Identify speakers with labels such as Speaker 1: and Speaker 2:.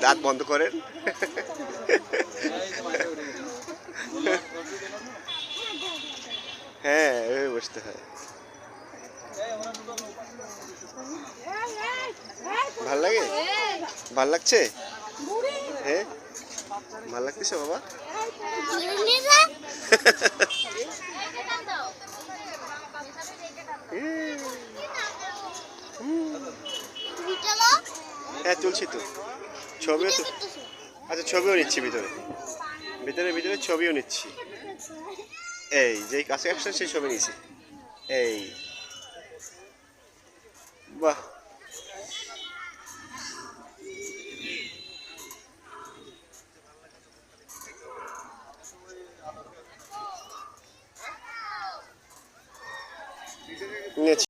Speaker 1: দাঁত বন্ধ করেন। হ্যাঁ, এভাবে বসতে হয়। ভাল লাগে? ভাল লাগছে? হ্যাঁ, ভাল লাগতেছে বাবা? হ্যাঁ, তুলছি তো। ছবিও তো। আচ্ছা, ছবিও নিচ্ছি ভিতরে। ভিতরে ভিতরে ছবিও নিচ্ছি। এই যেই কাছে আসছে সেই ছবি নিয়েছি। এই বাহ।